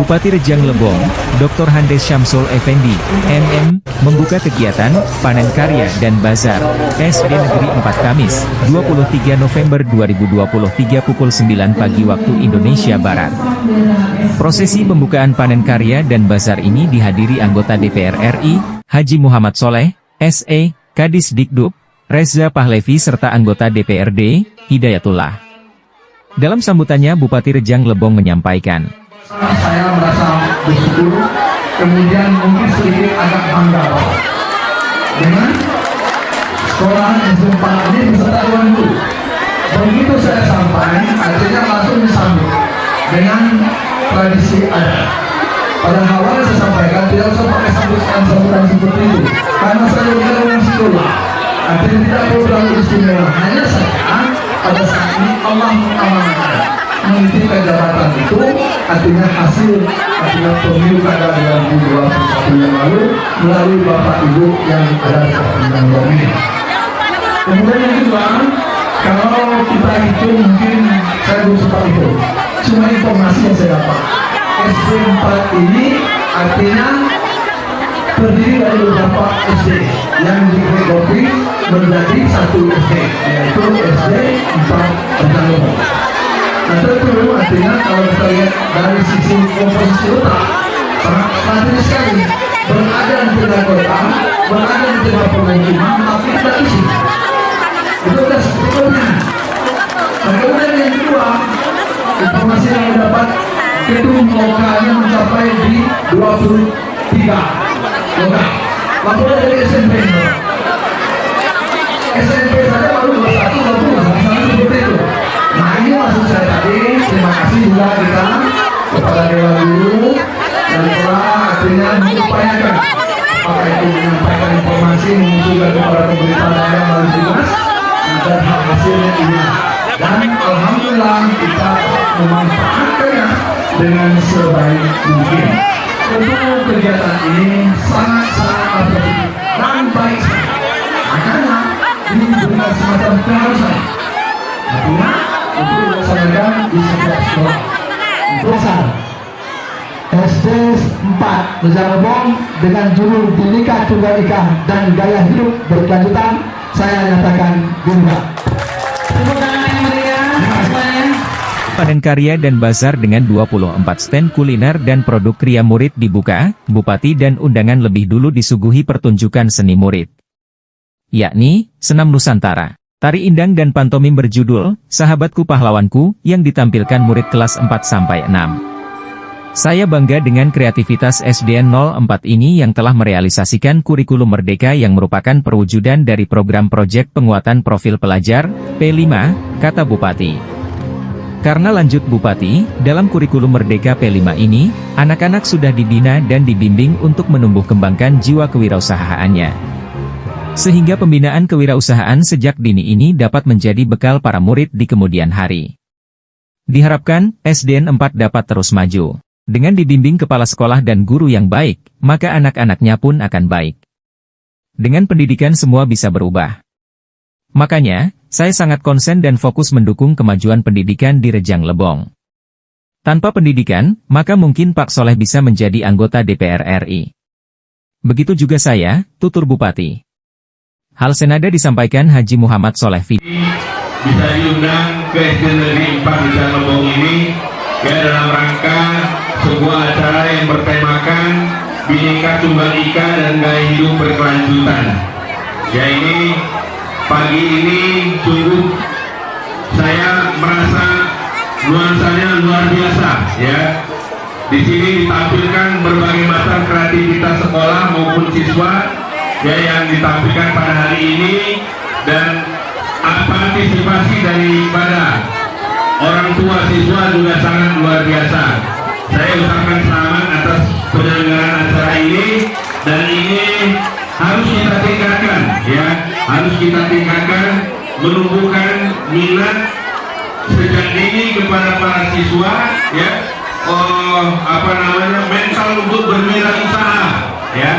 Bupati Rejang Lebong, Dr. Handes Syamsul Effendi, MM, membuka kegiatan Panen Karya dan Bazar SD Negeri 4 Kamis, 23 November 2023 pukul 9 pagi waktu Indonesia Barat. Prosesi pembukaan Panen Karya dan Bazar ini dihadiri anggota DPR RI, Haji Muhammad Soleh, SE, Kadis Dikduk, Reza Pahlevi serta anggota DPRD, Hidayatullah. Dalam sambutannya Bupati Rejang Lebong menyampaikan, saya merasa bersyukur, kemudian mungkin sedikit agak bangga dengan sekolah SD 4 ini beserta Tuan Guru. Begitu saya sampai, artinya langsung disambut dengan tradisi adat. Pada awal saya sampaikan tidak usah pakai sambutan seperti itu, karena saya juga orang sekolah. Artinya tidak perlu terlalu istimewa. Hanya saja pada saat ini Allah mengamankan menitipkan jabatan itu, artinya hasil pemilu kada 2021 yang lalu melalui Bapak Ibu yang ada di Kabupaten ini. Kemudian yang kedua, kalau kita hitung mungkin saya belum sempat itu, cuma informasi yang saya dapat. SD 4 ini artinya terdiri dari beberapa SD yang dikopi menjadi satu SD, yaitu SD 4 Rejang Lebong. Nah tentu artinya kalau kita lihat dari sisi komposisi otak sangat strategis sekali, berada di tengah kota, berada di tengah pemukiman, tapi tidak isi. Itu sudah sebetulnya. Nah kemudian yang kedua, informasi yang didapat gedung lokalnya mencapai di 23 lokal. Laporan dari SMP, SMP saja baru 21, 20, misalnya seperti itu. Nah ini maksud saya tadi, terima kasih juga kita kepada Dewan Guru dan telah akhirnya mengupayakan apakah itu menyampaikan informasi, mengusulkan kepada pemerintah daerah melalui dinas agar hasilnya ini. Dan alhamdulillah kita memanfaatkannya dengan sebaik mungkin. Tentu kegiatan ini sangat-sangat positif dan baik sekali. Makanya ini bukan semacam keharusan. Artinya untuk dilaksanakan di setiap sekolah. Besar SD 4 Rejang Lebong dengan judul Bhinneka Tunggal Ika dan Gaya Hidup Berkelanjutan, saya nyatakan bunda. Tepuk tangan yang meriah semuanya. Panen Karya dan Bazar dengan 24 stand kuliner dan produk kria murid dibuka, Bupati dan undangan lebih dulu disuguhi pertunjukan seni murid, yakni Senam Nusantara, tari indang dan pantomim berjudul Sahabatku Pahlawanku yang ditampilkan murid kelas 4-6. Saya bangga dengan kreativitas SDN 04 ini yang telah merealisasikan kurikulum Merdeka yang merupakan perwujudan dari program proyek penguatan profil pelajar, P5, kata Bupati. Karena lanjut Bupati, dalam kurikulum Merdeka P5 ini, anak-anak sudah dibina dan dibimbing untuk menumbuh kembangkan jiwa kewirausahaannya. Sehingga pembinaan kewirausahaan sejak dini ini dapat menjadi bekal para murid di kemudian hari. Diharapkan, SDN 4 dapat terus maju. Dengan dibimbing kepala sekolah dan guru yang baik, maka anak-anaknya pun akan baik. Dengan pendidikan semua bisa berubah. Makanya, saya sangat konsen dan fokus mendukung kemajuan pendidikan di Rejang Lebong. Tanpa pendidikan, maka mungkin Pak Soleh bisa menjadi anggota DPR RI. Begitu juga saya, tutur Bupati. Hal senada disampaikan Haji Muhammad Soleh. Bisa diundang ke SD Negeri 4 Rejang Lebong ini ya dalam rangka sebuah acara yang bertemakan Bhinneka Tunggal Ika dan Gaya Hidup Berkelanjutan. Ya ini pagi ini sungguh saya merasa nuansanya luar biasa ya. Di sini ditampilkan berbagai macam kreativitas sekolah maupun siswa ya yang ditampilkan pada hari ini, dan partisipasi daripada orang tua siswa juga sangat luar biasa. Saya ucapkan selamat atas penyelenggaraan acara ini, dan ini harus kita tingkatkan ya, harus kita tingkatkan, menumbuhkan minat sejak dini kepada para siswa ya, mental untuk berwirausaha ya.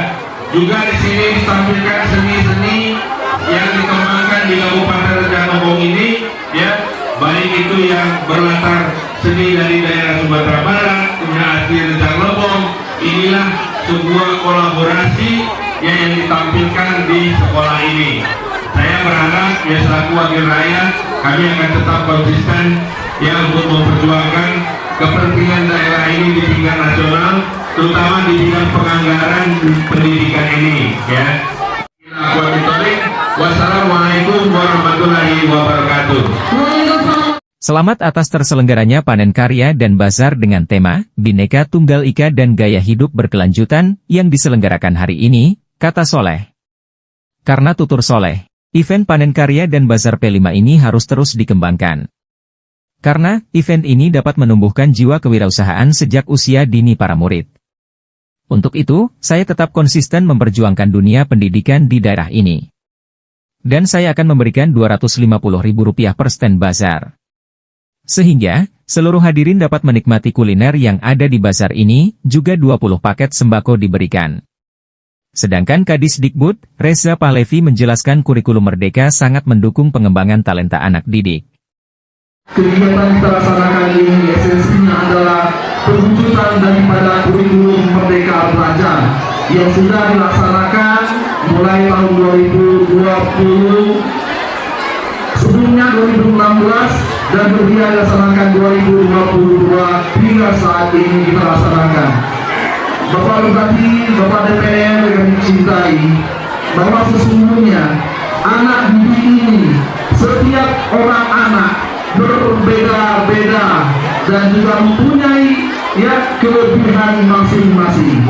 Juga di sini ditampilkan seni-seni yang dikembangkan di Kabupaten Rejang Lebong ini ya, baik itu yang berlatar seni dari daerah Sumatera Barat, punya asli Rejang Lebong. Inilah sebuah kolaborasi yang ditampilkan di sekolah ini. Saya berharap ya selaku wakil rakyat kami akan tetap konsisten ya untuk memperjuangkan kepentingan daerah ini di tingkat nasional, terutama di bidang penganggaran pendidikan ini ya. Wassalamualaikum warahmatullahi wabarakatuh. Selamat atas terselenggaranya panen karya dan bazar dengan tema Bhinneka Tunggal Ika dan Gaya Hidup Berkelanjutan yang diselenggarakan hari ini, kata Soleh. Karena tutur Soleh, event panen karya dan bazar P5 ini harus terus dikembangkan. Karena event ini dapat menumbuhkan jiwa kewirausahaan sejak usia dini para murid. Untuk itu, saya tetap konsisten memperjuangkan dunia pendidikan di daerah ini. Dan saya akan memberikan Rp250.000 per stand bazar. Sehingga, seluruh hadirin dapat menikmati kuliner yang ada di bazar ini, juga 20 paket sembako diberikan. Sedangkan Kadis Dikbud, Reza Pahlevi menjelaskan kurikulum Merdeka sangat mendukung pengembangan talenta anak didik. Kegiatan kita laksanakan ini esensinya adalah perwujudan daripada kurikulum Merdeka Belajar yang sudah dilaksanakan mulai tahun 2020, sebelumnya 2016, dan kemudian dilaksanakan 2022 hingga saat ini kita laksanakan. Bapak Bupati, Bapak DPR yang dicintai, bahwa sesungguhnya anak didik ini, setiap orang anak berbeda-beda dan juga mempunyai kelebihan masing-masing.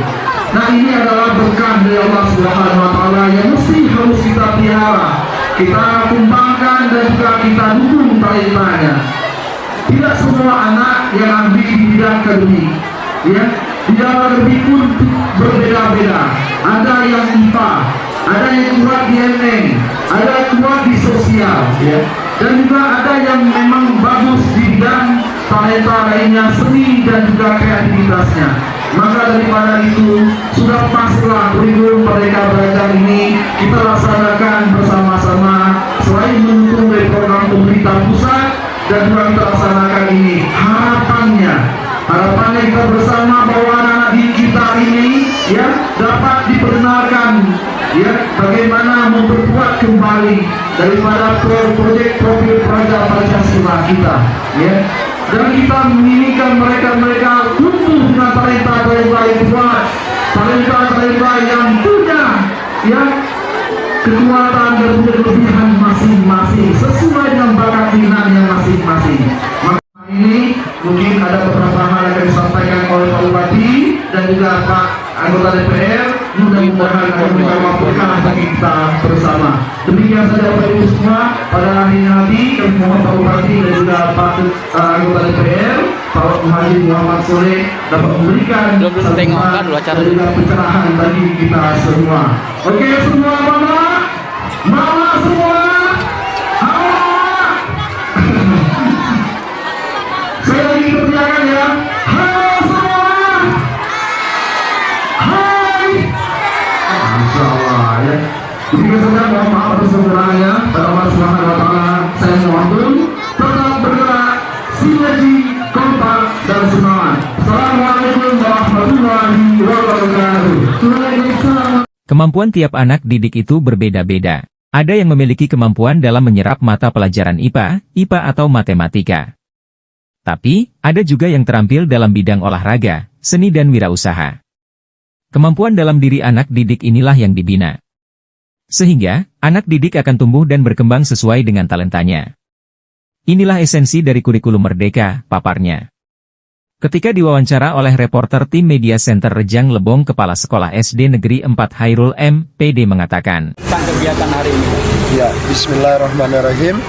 Nah, ini adalah berkah dari Allah Subhanahu wa Ta'ala yang mesti harus kita pelihara, kita kembangkan dan juga kita dukung talentanya. Tidak semua anak yang ambil di bidang akademik, di dalam akademik pun berbeda-beda. Ada yang IPA, ada yang kuat di MN, ada yang kuat di sosial, dan juga ada yang memang bagus di bidang talenta lainnya, seni dan juga kreativitasnya. Maka daripada itu, sudah paslah kurikulum Merdeka Belajar ini kita laksanakan bersama-sama. Selain mendukung dari program pemerintah pusat dan juga kita laksanakan ini, harapannya kita bersama bahwa anak didik kita ini dapat diperkenalkan bagaimana memperkuat kembali daripada proyek profil pelajar Pancasila kita, dan kita menginginkan mereka tumbuh dengan talenta-talenta yang kuat, talenta-talenta yang punya kekuatan dan kelebihan masing-masing sesuai dengan bakat minatnya masing-masing. Maka ini mungkin ada beberapa hal yang akan disampaikan oleh Pak Bupati dan juga Pak anggota DPR. Mudah-mudahan akan menjawab berkah bagi kita bersama. Demikian saja Bapak Ibu semua, pada hari ini nanti kami mohon Pak Bupati dan juga Pak anggota DPR, Pak Haji Muhammad Soleh dapat memberikan sambutan dan juga pencerahan bagi kita semua. Oke semua mama semua, saya lagi berteriakan ya. Halo semua. Hai. Masya Allah ya. Demikian saja, mohon maaf atas kekurangannya. Pada Allah Subhanahu wa Ta'ala saya mohon tetap bergerak, sinergi, kompak dan semangat. Assalamualaikum warahmatullahi wabarakatuh. Waalaikumsalam. Kemampuan tiap anak didik itu berbeda-beda. Ada yang memiliki kemampuan dalam menyerap mata pelajaran IPA atau matematika. Tapi, ada juga yang terampil dalam bidang olahraga, seni dan wirausaha. Kemampuan dalam diri anak didik inilah yang dibina. Sehingga, anak didik akan tumbuh dan berkembang sesuai dengan talentanya. Inilah esensi dari kurikulum Merdeka, paparnya. Ketika diwawancara oleh reporter tim Media Center Rejang Lebong, Kepala Sekolah SD Negeri 4 Hairul M. PD mengatakan, kegiatan hari ini. Ya, bismillahirrahmanirrahim.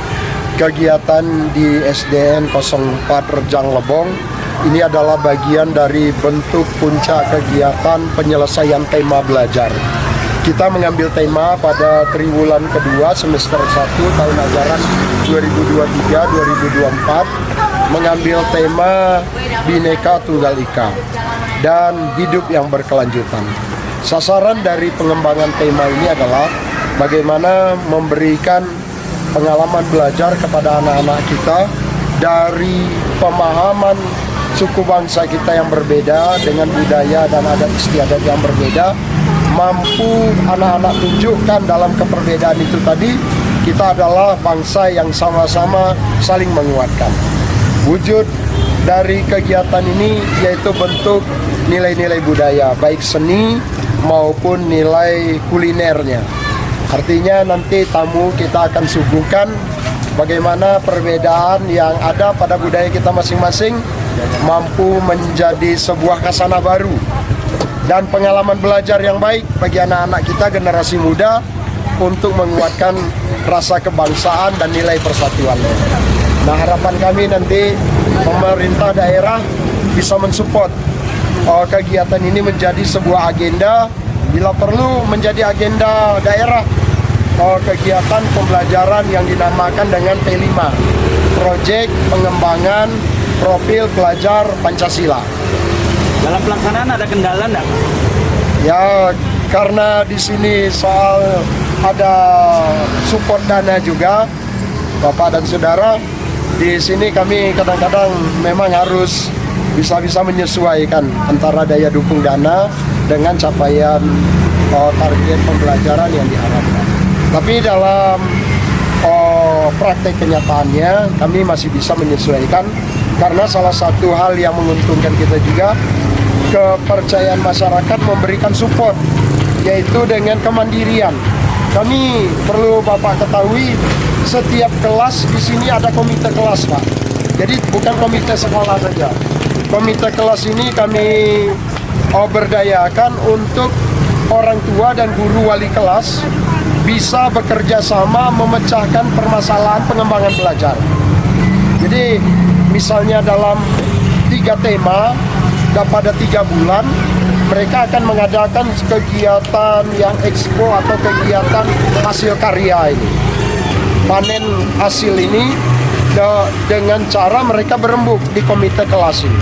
Kegiatan di SDN 04 Rejang Lebong ini adalah bagian dari bentuk puncak kegiatan penyelesaian tema belajar. Kita mengambil tema pada triwulan kedua semester 1 tahun ajaran 2023-2024 mengambil tema Bhinneka Tunggal Ika dan hidup yang berkelanjutan. Sasaran dari pengembangan tema ini adalah bagaimana memberikan pengalaman belajar kepada anak-anak kita dari pemahaman suku bangsa kita yang berbeda dengan budaya dan adat istiadat yang berbeda, mampu anak-anak tunjukkan dalam keperbedaan itu tadi, kita adalah bangsa yang sama-sama saling menguatkan. Wujud dari kegiatan ini yaitu bentuk nilai-nilai budaya, baik seni maupun nilai kulinernya. Artinya nanti tamu kita akan suguhkan bagaimana perbedaan yang ada pada budaya kita masing-masing mampu menjadi sebuah khasanah baru dan pengalaman belajar yang baik bagi anak-anak kita generasi muda untuk menguatkan rasa kebangsaan dan nilai persatuan. Nah, harapan kami nanti pemerintah daerah bisa mensupport kegiatan ini menjadi sebuah agenda, bila perlu menjadi agenda daerah, kegiatan pembelajaran yang dinamakan dengan P5, Proyek Pengembangan Profil Pelajar Pancasila. Dalam pelaksanaan ada kendala enggak? Ya, karena di sini soal ada support dana juga, Bapak dan Saudara, di sini kami kadang-kadang memang harus bisa menyesuaikan antara daya dukung dana dengan capaian target pembelajaran yang diharapkan. Tapi dalam praktek kenyataannya kami masih bisa menyesuaikan, karena salah satu hal yang menguntungkan kita juga kepercayaan masyarakat memberikan support, yaitu dengan kemandirian. Kami perlu Bapak ketahui, setiap kelas di sini ada komite kelas, Pak. Jadi bukan komite sekolah saja. Komite kelas ini kami berdayakan untuk orang tua dan guru wali kelas bisa bekerja sama memecahkan permasalahan pengembangan belajar. Jadi misalnya dalam 3 tema dan pada 3 bulan mereka akan mengadakan kegiatan yang expo atau kegiatan hasil karya ini. Panen hasil ini dengan cara mereka berembuk di komite kelas ini.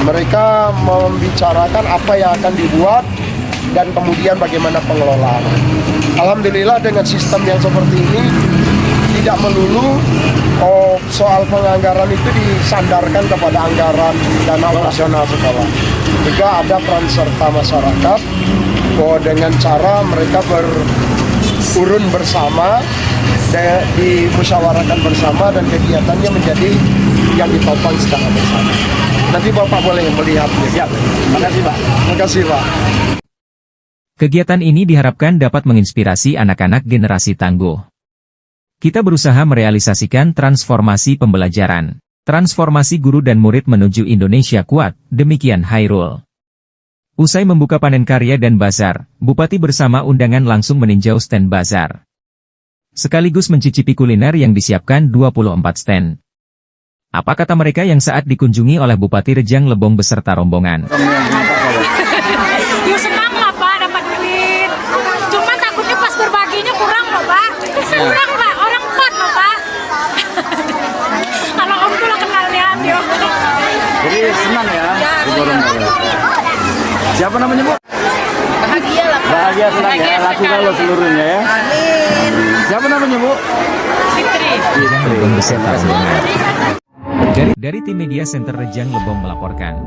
Mereka membicarakan apa yang akan dibuat dan kemudian bagaimana pengelolaan. Alhamdulillah dengan sistem yang seperti ini tidak melulu soal penganggaran itu disandarkan kepada anggaran dana operasional sekolah. Juga ada peran serta masyarakat dengan cara mereka berurun bersama, dimusyawarahkan bersama, dan kegiatannya menjadi yang ditopang secara bersama. Nanti Bapak boleh melihatnya. Siap. Terima kasih, Pak. Terima kasih, Pak. Kegiatan ini diharapkan dapat menginspirasi anak-anak generasi tangguh. Kita berusaha merealisasikan transformasi pembelajaran, transformasi guru dan murid menuju Indonesia kuat, demikian Hairul. Usai membuka panen karya dan bazar, Bupati bersama undangan langsung meninjau stand bazar. Sekaligus mencicipi kuliner yang disiapkan 24 stand. Apa kata mereka yang saat dikunjungi oleh Bupati Rejang Lebong beserta rombongan? Ya senang lah Pak, dapat duit. Cuma takutnya pas berbaginya kurang loh Pak. Kurang Pak, orang 4 loh Pak. Kalau Om tuh lah kenal lihat yo. Jadi senang ya? Ya, Diborong senang. Siapa namanya, Bu? Bahagia lah Pak. Bahagia senang ya, lakukan lo seluruhnya ya. Amin. Siapa namanya, Bu? Fitri. Rejang Lebong beserta rombongan. Dari tim media center Rejang Lebong melaporkan.